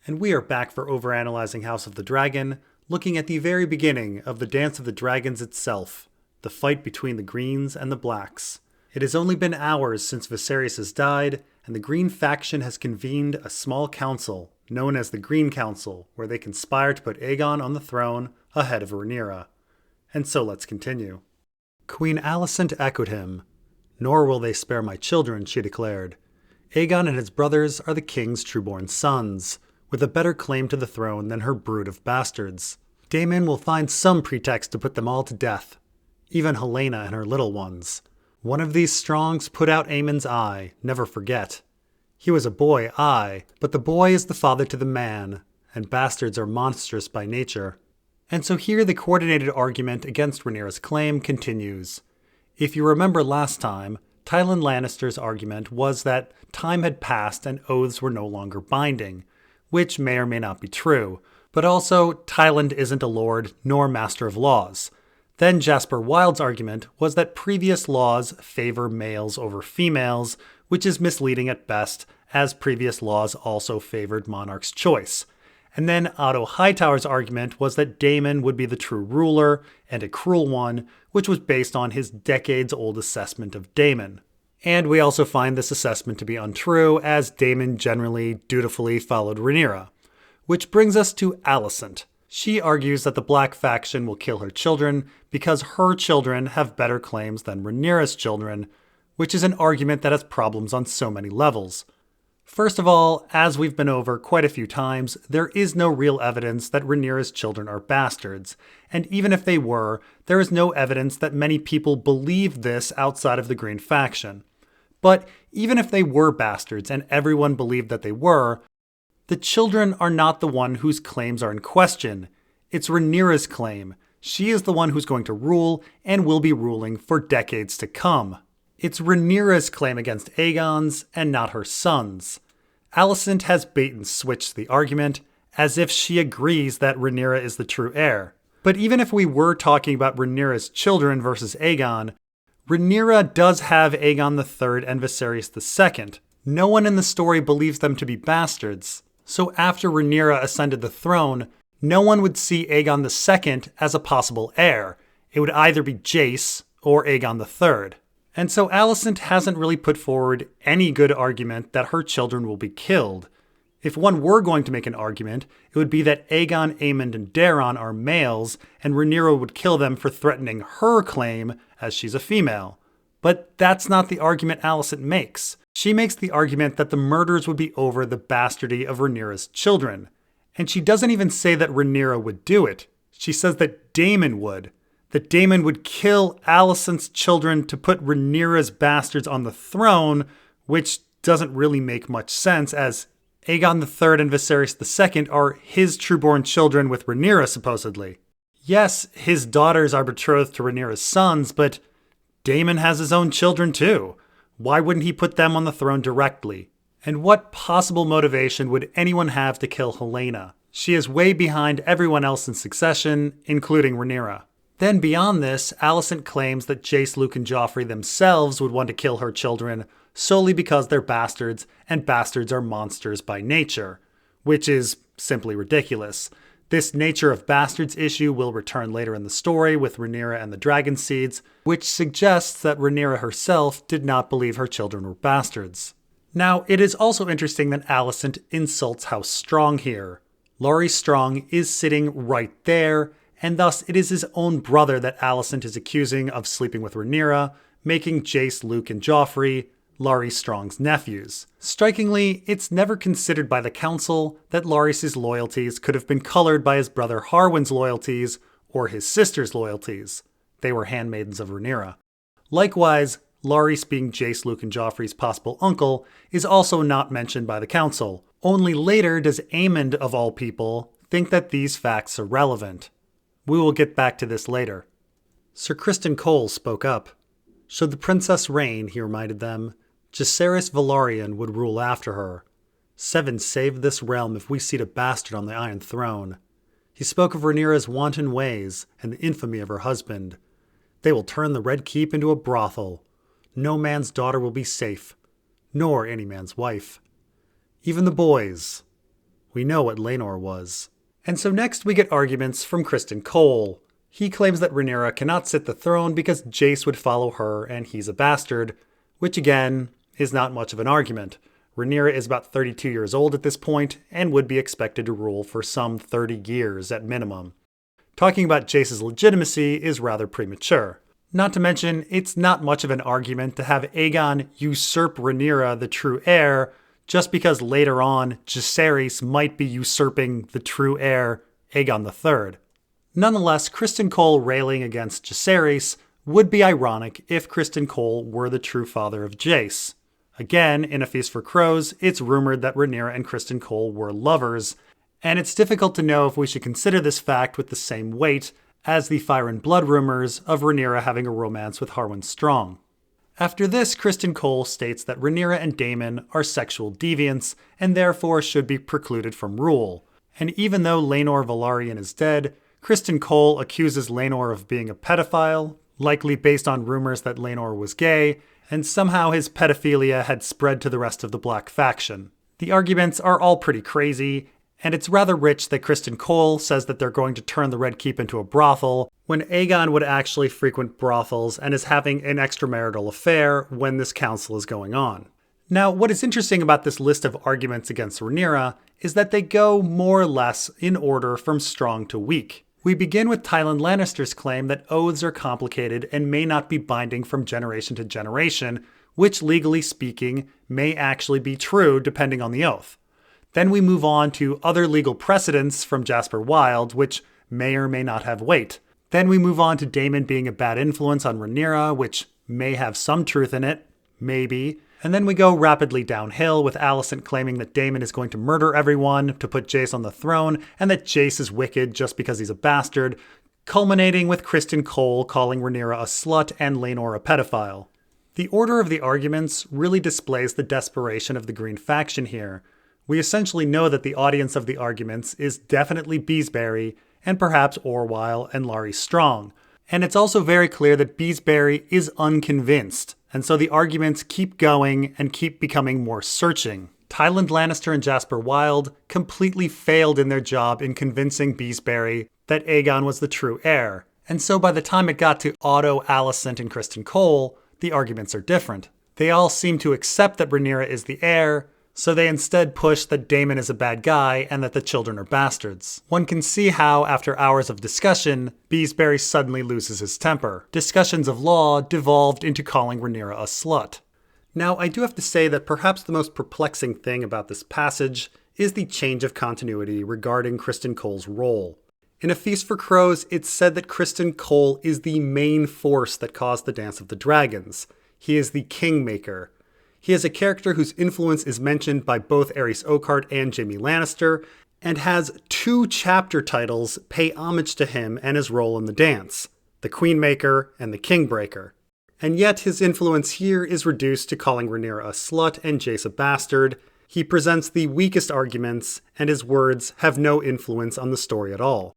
And we are back for Overanalyzing House of the Dragon, looking at the very beginning of the Dance of the Dragons itself, the fight between the Greens and the Blacks. It has only been hours since Viserys has died, and the Green faction has convened a small council, known as the Green Council, where they conspire to put Aegon on the throne ahead of Rhaenyra. And so let's continue. Queen Alicent echoed him. "Nor will they spare my children," she declared. "Aegon and his brothers are the king's trueborn sons, with a better claim to the throne than her brood of bastards. Daemon will find some pretext to put them all to death, even Helaena and her little ones. One of these strongs put out Aemon's eye, never forget. He was a boy, aye, but the boy is the father to the man, and bastards are monstrous by nature." And so here the coordinated argument against Rhaenyra's claim continues. If you remember last time, Tywin Lannister's argument was that time had passed and oaths were no longer binding, which may or may not be true, but also Tywin isn't a lord nor master of laws. Then Jasper Wild's argument was that previous laws favor males over females, which is misleading at best, as previous laws also favored monarch's choice. And then Otto Hightower's argument was that Daemon would be the true ruler, and a cruel one, which was based on his decades-old assessment of Daemon. And we also find this assessment to be untrue, as Daemon generally dutifully followed Rhaenyra. Which brings us to Alicent. She argues that the Black faction will kill her children because her children have better claims than Rhaenyra's children, which is an argument that has problems on so many levels. First of all, as we've been over quite a few times, there is no real evidence that Rhaenyra's children are bastards, and even if they were, there is no evidence that many people believe this outside of the Green faction. But even if they were bastards and everyone believed that they were, the children are not the one whose claims are in question. It's Rhaenyra's claim. She is the one who's going to rule and will be ruling for decades to come. It's Rhaenyra's claim against Aegon's and not her son's. Alicent has bait and switched the argument, as if she agrees that Rhaenyra is the true heir. But even if we were talking about Rhaenyra's children versus Aegon, Rhaenyra does have Aegon III and Viserys II. No one in the story believes them to be bastards. So after Rhaenyra ascended the throne, no one would see Aegon II as a possible heir. It would either be Jace or Aegon III. And so Alicent hasn't really put forward any good argument that her children will be killed. If one were going to make an argument, it would be that Aegon, Aemond, and Daeron are males, and Rhaenyra would kill them for threatening her claim, as she's a female. But that's not the argument Alicent makes. She makes the argument that the murders would be over the bastardy of Rhaenyra's children. And she doesn't even say that Rhaenyra would do it. She says that Daemon would. That Daemon would kill Alicent's children to put Rhaenyra's bastards on the throne, which doesn't really make much sense, as Aegon III and Viserys II are his trueborn children with Rhaenyra, supposedly. Yes, his daughters are betrothed to Rhaenyra's sons, but Daemon has his own children too. Why wouldn't he put them on the throne directly? And what possible motivation would anyone have to kill Helaena? She is way behind everyone else in succession, including Rhaenyra. Then beyond this, Alicent claims that Jace, Luke, and Joffrey themselves would want to kill her children solely because they're bastards, and bastards are monsters by nature, which is simply ridiculous. This nature of bastards issue will return later in the story with Rhaenyra and the dragon seeds, which suggests that Rhaenyra herself did not believe her children were bastards. Now, it is also interesting that Alicent insults House Strong here. Larry Strong is sitting right there, and thus it is his own brother that Alicent is accusing of sleeping with Rhaenyra, making Jace, Luke, and Joffrey Larry Strong's nephews. Strikingly, it's never considered by the council that Larys' loyalties could have been colored by his brother Harwin's loyalties or his sister's loyalties. They were handmaidens of Rhaenyra. Likewise, Larys being Jace, Luke, and Joffrey's possible uncle is also not mentioned by the council. Only later does Aemond, of all people, think that these facts are relevant. We will get back to this later. Sir Criston Cole spoke up. Should the princess reign, he reminded them, Jacaerys Velaryon would rule after her. Seven saved this realm if we seat a bastard on the Iron Throne. He spoke of Rhaenyra's wanton ways and the infamy of her husband. They will turn the Red Keep into a brothel. No man's daughter will be safe, nor any man's wife. Even the boys. We know what Laenor was. And so next we get arguments from Criston Cole. He claims that Rhaenyra cannot sit the throne because Jace would follow her and he's a bastard, which again is not much of an argument. Rhaenyra is about 32 years old at this point and would be expected to rule for some 30 years at minimum. Talking about Jace's legitimacy is rather premature. Not to mention, it's not much of an argument to have Aegon usurp Rhaenyra, the true heir, just because later on Jaehaerys might be usurping the true heir, Aegon III. Nonetheless, Criston Cole railing against Jaehaerys would be ironic if Criston Cole were the true father of Jace. Again, in A Feast for Crows, it's rumored that Rhaenyra and Criston Cole were lovers, and it's difficult to know if we should consider this fact with the same weight as the Fire and Blood rumors of Rhaenyra having a romance with Harwin Strong. After this, Criston Cole states that Rhaenyra and Daemon are sexual deviants and therefore should be precluded from rule. And even though Laenor Velaryon is dead, Criston Cole accuses Laenor of being a pedophile, likely based on rumors that Laenor was gay, and somehow his pedophilia had spread to the rest of the Black faction. The arguments are all pretty crazy, and it's rather rich that Criston Cole says that they're going to turn the Red Keep into a brothel, when Aegon would actually frequent brothels and is having an extramarital affair when this council is going on. Now, what is interesting about this list of arguments against Rhaenyra is that they go more or less in order from strong to weak. We begin with Tywin Lannister's claim that oaths are complicated and may not be binding from generation to generation, which legally speaking may actually be true depending on the oath. Then we move on to other legal precedents from Jasper Wilde, which may or may not have weight. Then we move on to Daemon being a bad influence on Rhaenyra, which may have some truth in it, maybe. And then we go rapidly downhill with Alicent claiming that Daemon is going to murder everyone to put Jace on the throne, and that Jace is wicked just because he's a bastard, culminating with Criston Cole calling Rhaenyra a slut and Laenor a pedophile. The order of the arguments really displays the desperation of the Green faction here. We essentially know that the audience of the arguments is definitely Beesbury, and perhaps Orwyle and Larry Strong. And it's also very clear that Beesbury is unconvinced, and so the arguments keep going and keep becoming more searching. Tywin Lannister and Jasper Wilde completely failed in their job in convincing Beesbury that Aegon was the true heir, and so by the time it got to Otto, Alicent, and Criston Cole, the arguments are different. They all seem to accept that Rhaenyra is the heir, so they instead push that Daemon is a bad guy and that the children are bastards. One can see how, after hours of discussion, Beesbury suddenly loses his temper. Discussions of law devolved into calling Rhaenyra a slut. Now, I do have to say that perhaps the most perplexing thing about this passage is the change of continuity regarding Criston Cole's role. In A Feast for Crows, it's said that Criston Cole is the main force that caused the Dance of the Dragons. He is the Kingmaker. He is a character whose influence is mentioned by both Aerys Oakheart and Jaime Lannister, and has 2 chapter titles pay homage to him and his role in the dance, the Queenmaker and the Kingbreaker. And yet his influence here is reduced to calling Rhaenyra a slut and Jace a bastard. He presents the weakest arguments, and his words have no influence on the story at all.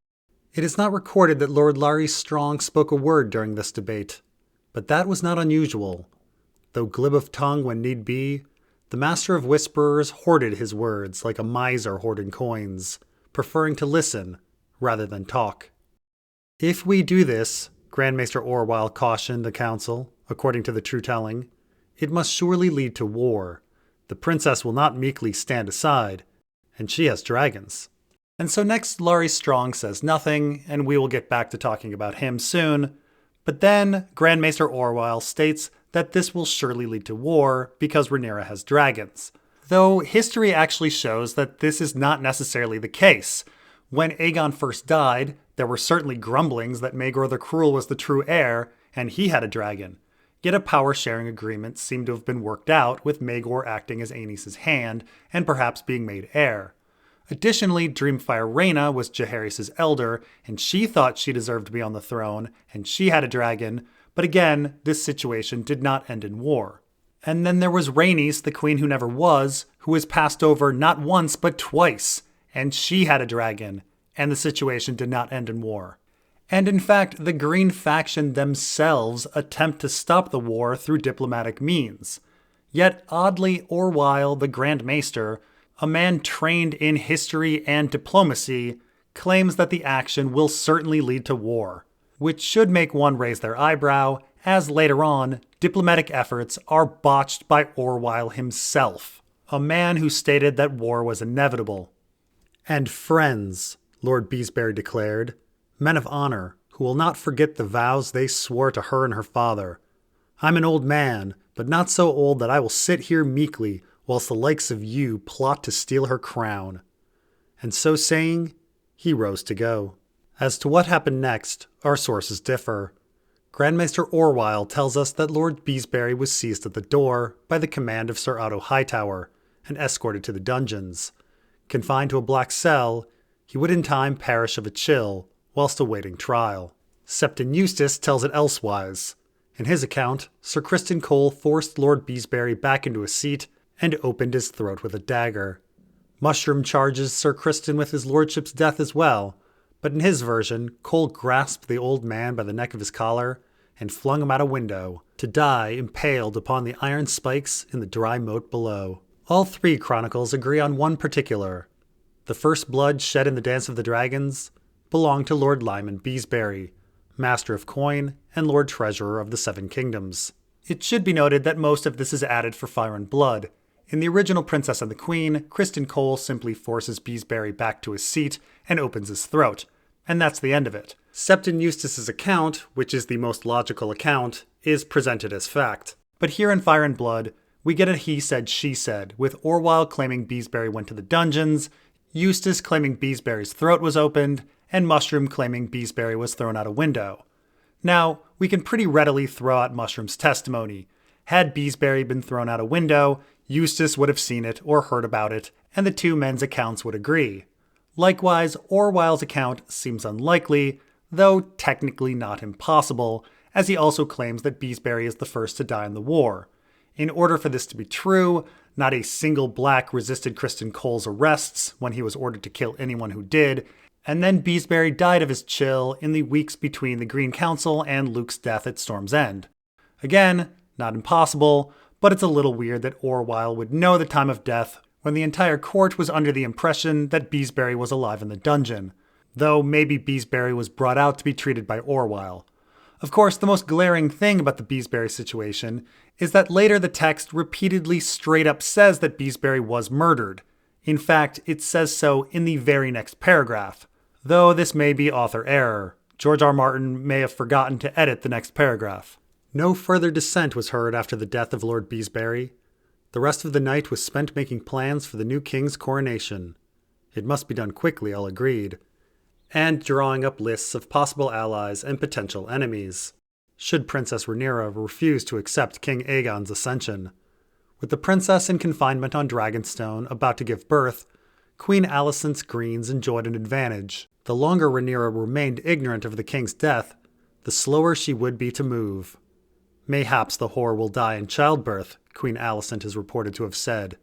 It is not recorded that Lord Larry Strong spoke a word during this debate, but that was not unusual. Though glib of tongue when need be, the Master of Whisperers hoarded his words like a miser hoarding coins, preferring to listen rather than talk. If we do this, Grand Maester Orwyle cautioned the council, according to the true telling, it must surely lead to war. The princess will not meekly stand aside, and she has dragons. And so next Larry Strong says nothing, and we will get back to talking about him soon. But then Grand Maester Orwyle states that this will surely lead to war because Rhaenyra has dragons. Though history actually shows that this is not necessarily the case. When Aegon first died, there were certainly grumblings that Maegor the Cruel was the true heir, and he had a dragon. Yet a power-sharing agreement seemed to have been worked out, with Maegor acting as Aenys' hand, and perhaps being made heir. Additionally, Dreamfire Rhaena was Jaehaerys' elder, and she thought she deserved to be on the throne, and she had a dragon, but again, this situation did not end in war. And then there was Rhaenys, the queen who never was, who was passed over not once but twice, and she had a dragon, and the situation did not end in war. And in fact, the Green faction themselves attempt to stop the war through diplomatic means. Yet oddly, Orwyle, the Grand Maester, a man trained in history and diplomacy, claims that the action will certainly lead to war, which should make one raise their eyebrow, as later on, diplomatic efforts are botched by Orwyle himself, a man who stated that war was inevitable. "And friends," Lord Beesbury declared, "men of honor, who will not forget the vows they swore to her and her father. I'm an old man, but not so old that I will sit here meekly whilst the likes of you plot to steal her crown." And so saying, he rose to go. As to what happened next, our sources differ. Grandmaster Orwyle tells us that Lord Beesbury was seized at the door by the command of Sir Otto Hightower and escorted to the dungeons. Confined to a black cell, he would in time perish of a chill whilst awaiting trial. Septon Eustace tells it elsewise. In his account, Sir Criston Cole forced Lord Beesbury back into a seat and opened his throat with a dagger. Mushroom charges Sir Criston with his lordship's death as well, but in his version, Cole grasped the old man by the neck of his collar and flung him out a window, to die impaled upon the iron spikes in the dry moat below. All three chronicles agree on one particular. The first blood shed in the Dance of the Dragons belonged to Lord Lyman Beesbury, Master of Coin and Lord Treasurer of the Seven Kingdoms. It should be noted that most of this is added for Fire and Blood. In the original Princess and the Queen, Criston Cole simply forces Beesbury back to his seat and opens his throat, and that's the end of it. Septon Eustace's account, which is the most logical account, is presented as fact. But here in Fire and Blood, we get a he said, she said, with Orwyle claiming Beesbury went to the dungeons, Eustace claiming Beesbury's throat was opened, and Mushroom claiming Beesbury was thrown out a window. Now, we can pretty readily throw out Mushroom's testimony. Had Beesbury been thrown out a window, Eustace would have seen it or heard about it, and the two men's accounts would agree. Likewise, Orwyle's account seems unlikely, though technically not impossible, as he also claims that Beesbury is the first to die in the war. In order for this to be true, not a single black resisted Criston Cole's arrests when he was ordered to kill anyone who did, and then Beesbury died of his chill in the weeks between the Green Council and Luke's death at Storm's End. Again, not impossible, but it's a little weird that Orwyle would know the time of death when the entire court was under the impression that Beesbury was alive in the dungeon, though maybe Beesbury was brought out to be treated by Orwyle. Of course, the most glaring thing about the Beesbury situation is that later the text repeatedly straight up says that Beesbury was murdered. In fact, it says so in the very next paragraph. Though this may be author error. George R. Martin may have forgotten to edit the next paragraph. No further dissent was heard after the death of Lord Beesbury. The rest of the night was spent making plans for the new king's coronation. It must be done quickly, all agreed, and drawing up lists of possible allies and potential enemies, should Princess Rhaenyra refuse to accept King Aegon's ascension. With the princess in confinement on Dragonstone about to give birth, Queen Alicent's Greens enjoyed an advantage. The longer Rhaenyra remained ignorant of the king's death, the slower she would be to move. "Mayhaps the whore will die in childbirth," Queen Alicent is reported to have said,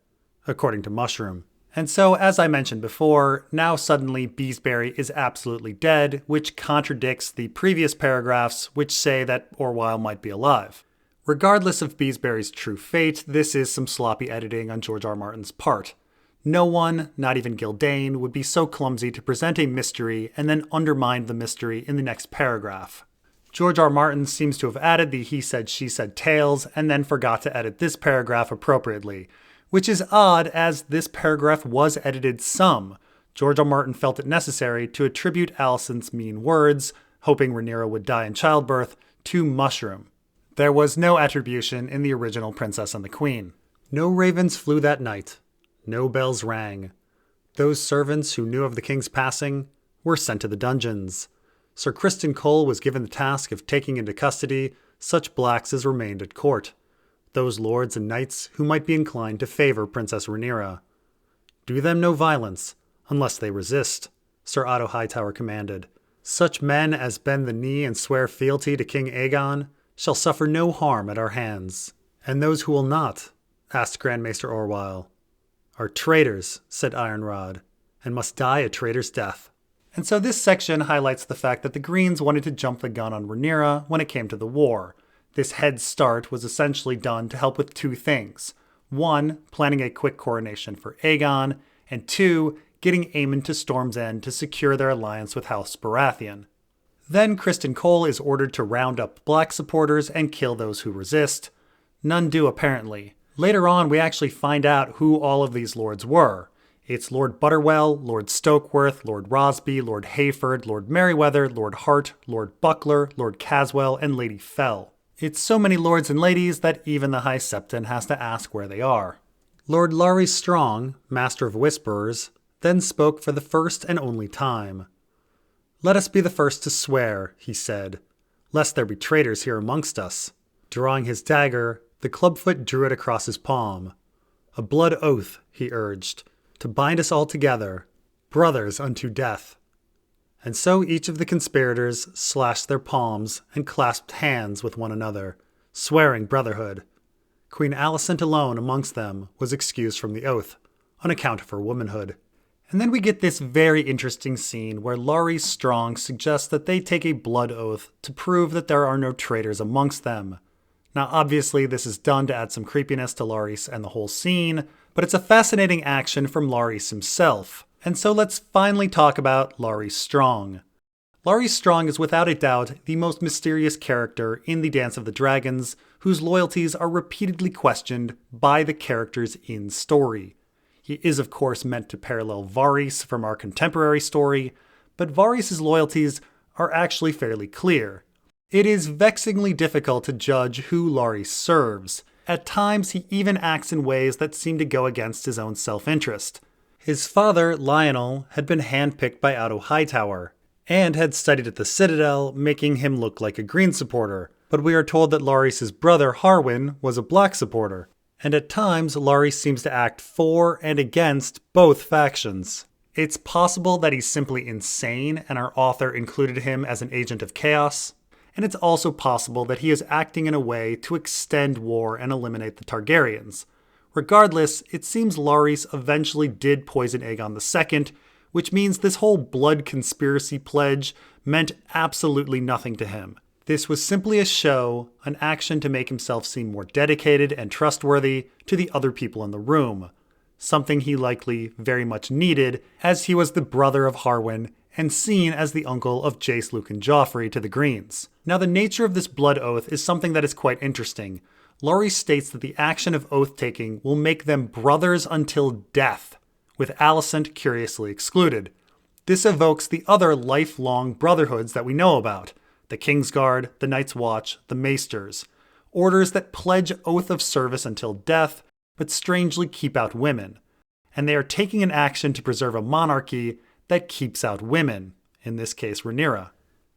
according to Mushroom. And so, as I mentioned before, now suddenly Beesbury is absolutely dead, which contradicts the previous paragraphs which say that Orwyle might be alive. Regardless of Beesbury's true fate, this is some sloppy editing on George R. Martin's part. No one, not even Gildane, would be so clumsy to present a mystery and then undermine the mystery in the next paragraph. George R. Martin seems to have added the he said, she said tales and then forgot to edit this paragraph appropriately, which is odd as this paragraph was edited some. George R. Martin felt it necessary to attribute Alicent's mean words, hoping Rhaenyra would die in childbirth, to Mushroom. There was no attribution in the original Princess and the Queen. No ravens flew that night. No bells rang. Those servants who knew of the king's passing were sent to the dungeons. Sir Criston Cole was given the task of taking into custody such blacks as remained at court, those lords and knights who might be inclined to favor Princess Rhaenyra. "Do them no violence, unless they resist," Sir Otto Hightower commanded. "Such men as bend the knee and swear fealty to King Aegon shall suffer no harm at our hands." "And those who will not?" asked Grandmaster Orwyle. "Are traitors," said Ironrod, "and must die a traitor's death." And so this section highlights the fact that the Greens wanted to jump the gun on Rhaenyra when it came to the war. This head start was essentially done to help with two things. 1. Planning a quick coronation for Aegon, and 2. Getting Aemon to Storm's End to secure their alliance with House Baratheon. Then Criston Cole is ordered to round up Black supporters and kill those who resist. None do, apparently. Later on, we actually find out who all of these lords were. It's Lord Butterwell, Lord Stokeworth, Lord Rosby, Lord Hayford, Lord Merryweather, Lord Hart, Lord Buckler, Lord Caswell, and Lady Fell. It's so many lords and ladies that even the High Septon has to ask where they are. Lord Larry Strong, Master of Whisperers, then spoke for the first and only time. "Let us be the first to swear," he said, "lest there be traitors here amongst us." Drawing his dagger, the clubfoot drew it across his palm. "A blood oath," he urged, "to bind us all together, brothers unto death." And so each of the conspirators slashed their palms and clasped hands with one another, swearing brotherhood. Queen Alicent alone amongst them was excused from the oath, on account of her womanhood. And then we get this very interesting scene where Larry Strong suggests that they take a blood oath to prove that there are no traitors amongst them. Now obviously this is done to add some creepiness to Larys and the whole scene, but it's a fascinating action from Larys himself. And so let's finally talk about Larry Strong. Larry Strong is without a doubt the most mysterious character in the Dance of the Dragons, whose loyalties are repeatedly questioned by the characters in story. He is of course meant to parallel Varys from our contemporary story, but Varys' loyalties are actually fairly clear. It is vexingly difficult to judge who Larry serves. At times he even acts in ways that seem to go against his own self-interest. His father, Lionel, had been handpicked by Otto Hightower, and had studied at the Citadel, making him look like a Green supporter, but we are told that Larys' brother Harwin was a Black supporter. And at times, Larys seems to act for and against both factions. It's possible that he's simply insane and our author included him as an agent of chaos, and it's also possible that he is acting in a way to extend war and eliminate the Targaryens. Regardless, it seems Larys eventually did poison Aegon II, which means this whole blood conspiracy pledge meant absolutely nothing to him. This was simply a show, an action to make himself seem more dedicated and trustworthy to the other people in the room. Something he likely very much needed, as he was the brother of Harwin and seen as the uncle of Jace, Luke, and Joffrey to the Greens. Now the nature of this blood oath is something that is quite interesting. Larry states that the action of oath-taking will make them brothers until death, with Alicent curiously excluded. This evokes the other lifelong brotherhoods that we know about. The Kingsguard, the Night's Watch, the Maesters. Orders that pledge oath of service until death, but strangely keep out women. And they are taking an action to preserve a monarchy that keeps out women, in this case Rhaenyra.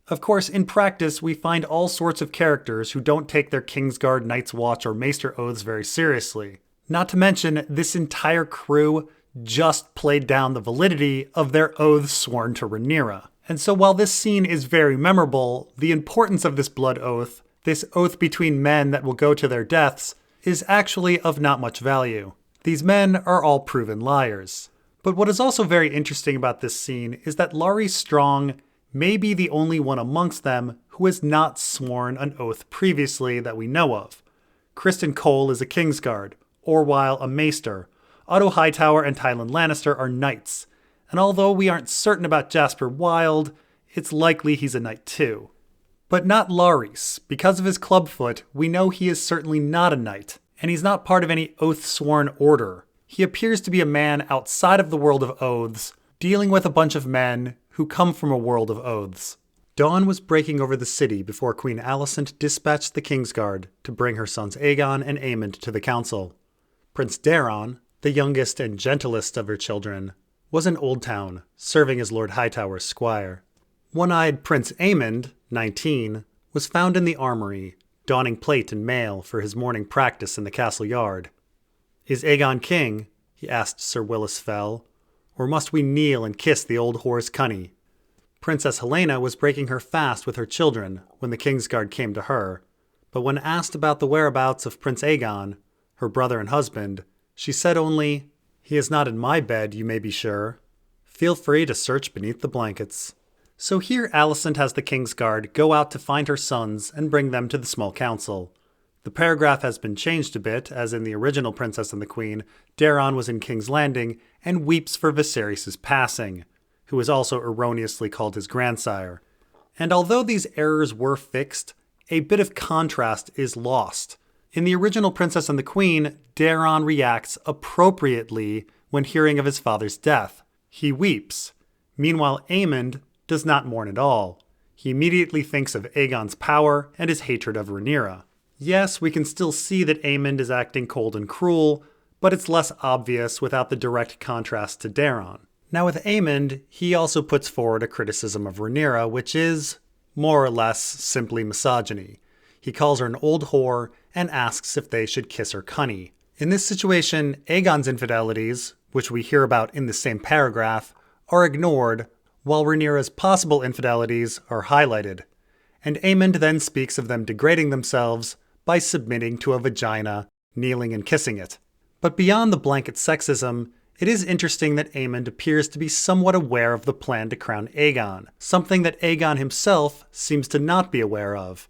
Of course, in practice, we find all sorts of characters who don't take their Kingsguard, Night's Watch, or Maester oaths very seriously. Not to mention, this entire crew just played down the validity of their oaths sworn to Rhaenyra. And so while this scene is very memorable, the importance of this blood oath, this oath between men that will go to their deaths, is actually of not much value. These men are all proven liars. But what is also very interesting about this scene is that Larry Strong may be the only one amongst them who has not sworn an oath previously that we know of. Criston Cole is a Kingsguard, Orwyle a Maester, Otto Hightower and Tywin Lannister are knights, and although we aren't certain about Jasper Wilde, it's likely he's a knight too. But not Larys. Because of his clubfoot, we know he is certainly not a knight, and he's not part of any oath-sworn order. He appears to be a man outside of the world of oaths, dealing with a bunch of men who come from a world of oaths. Dawn was breaking over the city before Queen Alicent dispatched the Kingsguard to bring her sons Aegon and Aemond to the council. Prince Daeron, the youngest and gentlest of her children, was in Old Town, serving as Lord Hightower's squire. One-eyed Prince Aemond, 19, was found in the armory, donning plate and mail for his morning practice in the castle yard. "Is Aegon king?" he asked Sir Willis Fell, "or must we kneel and kiss the old whore's cunny?" Princess Helena was breaking her fast with her children when the Kingsguard came to her, but when asked about the whereabouts of Prince Aegon, her brother and husband, she said only, "He is not in my bed, you may be sure. Feel free to search beneath the blankets." So here Alicent has the Kingsguard go out to find her sons and bring them to the small council. The paragraph has been changed a bit, as in the original Princess and the Queen, Daeron was in King's Landing and weeps for Viserys' passing, who is also erroneously called his grandsire. And although these errors were fixed, a bit of contrast is lost. In the original Princess and the Queen, Daeron reacts appropriately when hearing of his father's death. He weeps. Meanwhile, Aemond does not mourn at all. He immediately thinks of Aegon's power and his hatred of Rhaenyra. Yes, we can still see that Aemond is acting cold and cruel, but it's less obvious without the direct contrast to Daeron. Now with Aemond, he also puts forward a criticism of Rhaenyra, which is, more or less, simply misogyny. He calls her an old whore and asks if they should kiss her cunny. In this situation, Aegon's infidelities, which we hear about in the same paragraph, are ignored, while Rhaenyra's possible infidelities are highlighted. And Aemond then speaks of them degrading themselves by submitting to a vagina, kneeling and kissing it. But beyond the blanket sexism, it is interesting that Aemond appears to be somewhat aware of the plan to crown Aegon, something that Aegon himself seems to not be aware of.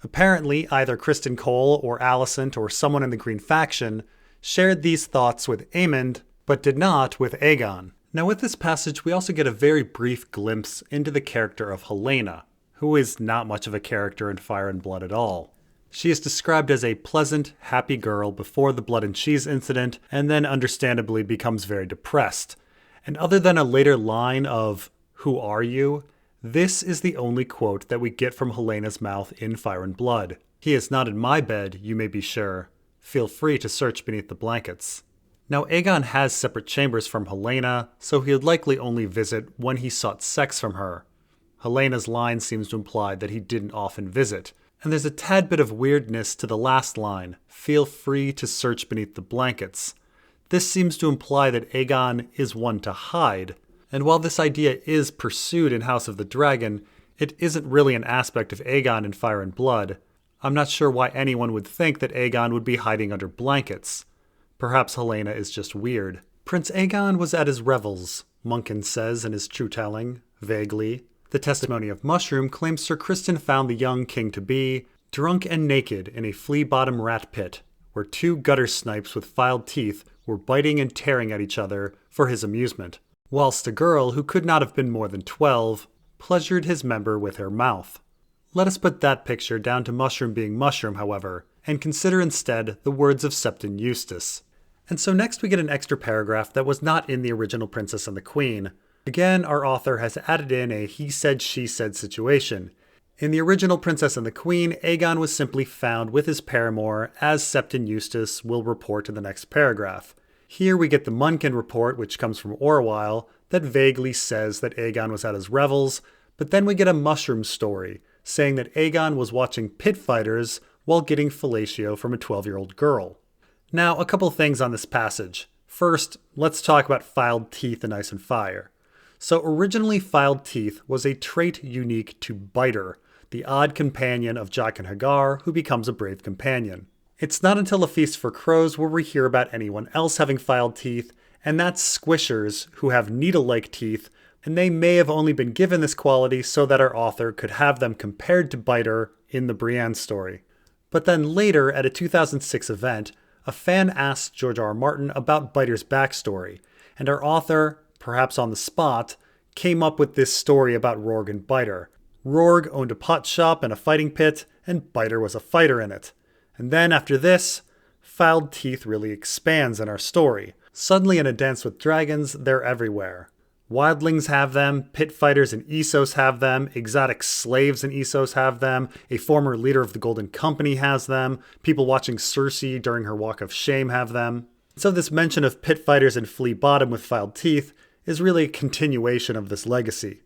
Apparently, either Criston Cole or Alicent or someone in the Green faction shared these thoughts with Aemond, but did not with Aegon. Now with this passage, we also get a very brief glimpse into the character of Helaena, who is not much of a character in Fire and Blood at all. She is described as a pleasant, happy girl before the Blood and Cheese incident, and then understandably becomes very depressed. And other than a later line of, "Who are you?" this is the only quote that we get from Helena's mouth in Fire and Blood. "He is not in my bed, you may be sure. Feel free to search beneath the blankets." Now Aegon has separate chambers from Helaena, so he would likely only visit when he sought sex from her. Helena's line seems to imply that he didn't often visit. And there's a tad bit of weirdness to the last line, "Feel free to search beneath the blankets." This seems to imply that Aegon is one to hide. And while this idea is pursued in House of the Dragon, it isn't really an aspect of Aegon in Fire and Blood. I'm not sure why anyone would think that Aegon would be hiding under blankets. Perhaps Helaena is just weird. Prince Aegon was at his revels, Monken says in his True Telling, vaguely. The testimony of Mushroom claims Sir Criston found the young king-to-be drunk and naked in a flea-bottom rat pit, where two gutter snipes with filed teeth were biting and tearing at each other for his amusement, whilst a girl who could not have been more than 12 pleasured his member with her mouth. Let us put that picture down to Mushroom being Mushroom, however, and consider instead the words of Septon Eustace. And so next we get an extra paragraph that was not in the original Princess and the Queen. Again, our author has added in a he said, she said situation. In the original Princess and the Queen, Aegon was simply found with his paramour, as Septon Eustace will report in the next paragraph. Here we get the Munkin report, which comes from Orwyle, that vaguely says that Aegon was at his revels, but then we get a Mushroom story, saying that Aegon was watching pit fighters while getting fellatio from a 12-year-old girl. Now, a couple things on this passage. First, let's talk about filed teeth in Ice and Fire. So originally, filed teeth was a trait unique to Biter, the odd companion of Jaqen H'ghar, who becomes a brave companion. It's not until A Feast for Crows where we hear about anyone else having filed teeth, and that's squishers, who have needle-like teeth, and they may have only been given this quality so that our author could have them compared to Biter in the Brienne story. But then later, at a 2006 event, a fan asked George R. R. Martin about Biter's backstory, and our author, perhaps on the spot, came up with this story about Rorg and Biter. Rorg owned a pot shop and a fighting pit, and Biter was a fighter in it. And then after this, filed teeth really expands in our story. Suddenly in A Dance with Dragons, they're everywhere. Wildlings have them, pit fighters and Essos have them, exotic slaves and Essos have them, a former leader of the Golden Company has them, people watching Cersei during her Walk of Shame have them. So this mention of pit fighters and flea bottom with filed teeth is really a continuation of this legacy.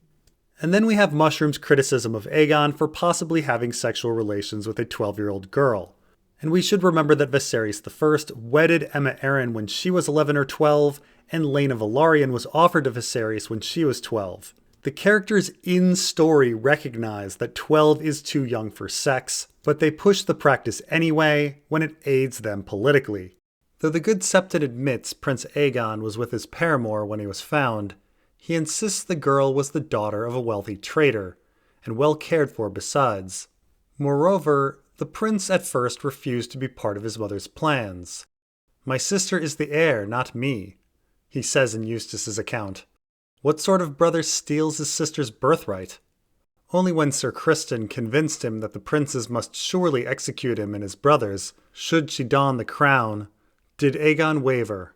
And then we have Mushroom's criticism of Aegon for possibly having sexual relations with a 12-year-old girl. And we should remember that Viserys I wedded Aemma Arryn when she was 11 or 12, and Laena Velaryon was offered to Viserys when she was 12. The characters in story recognize that 12 is too young for sex, but they push the practice anyway when it aids them politically. Though the good Septon admits Prince Aegon was with his paramour when he was found, he insists the girl was the daughter of a wealthy trader, and well cared for besides. Moreover, The prince at first refused to be part of his mother's plans. "My sister is the heir, not me," he says in Eustace's account. What sort of brother steals his sister's birthright? Only when Sir Criston convinced him that the princes must surely execute him and his brothers, should she don the crown, did Aegon waver.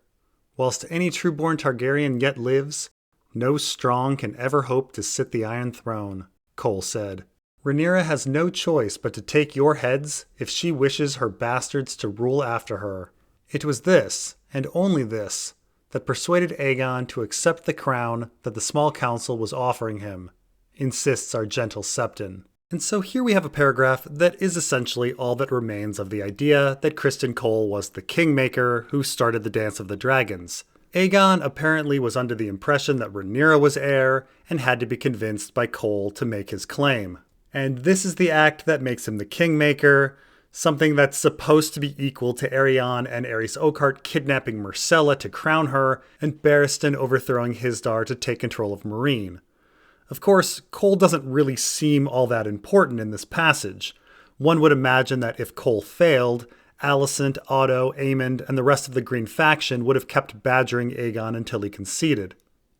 Whilst any true-born Targaryen yet lives, no strong can ever hope to sit the Iron Throne, Cole said. Rhaenyra has no choice but to take your heads if she wishes her bastards to rule after her. It was this, and only this, that persuaded Aegon to accept the crown that the small council was offering him, insists our gentle Septon. And so here we have a paragraph that is essentially all that remains of the idea that Criston Cole was the Kingmaker who started the Dance of the Dragons. Aegon apparently was under the impression that Rhaenyra was heir and had to be convinced by Cole to make his claim. And this is the act that makes him the Kingmaker, something that's supposed to be equal to Aerion and Aerys Oakheart kidnapping Myrcella to crown her, and Barristan overthrowing Hisdar to take control of Meereen. Of course, Cole doesn't really seem all that important in this passage. One would imagine that if Cole failed, Alicent, Otto, Aemond, and the rest of the Green faction would have kept badgering Aegon until he conceded.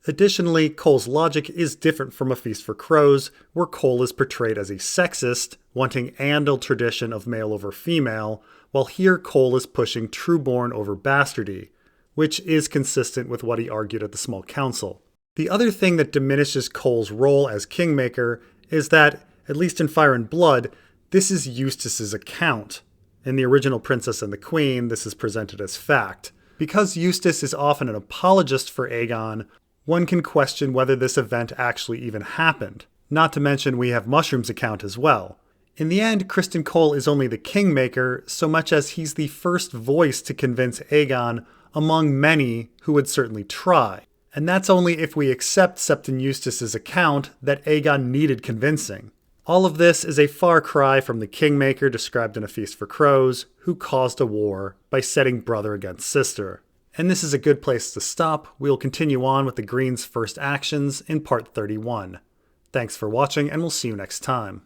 Additionally, Cole's logic is different from A Feast for Crows, where Cole is portrayed as a sexist, wanting Andal tradition of male over female, while here Cole is pushing true-born over bastardy, which is consistent with what he argued at the Small Council. The other thing that diminishes Cole's role as Kingmaker is that, at least in Fire and Blood, this is Eustace's account. In the original Princess and the Queen, this is presented as fact. Because Eustace is often an apologist for Aegon, one can question whether this event actually even happened. Not to mention we have Mushroom's account as well. In the end, Criston Cole is only the Kingmaker so much as he's the first voice to convince Aegon among many who would certainly try. And that's only if we accept Septon Eustace's account that Aegon needed convincing. All of this is a far cry from the Kingmaker described in A Feast for Crows, who caused a war by setting brother against sister. And this is a good place to stop. We'll continue on with the Green's first actions in part 31. Thanks for watching, and we'll see you next time.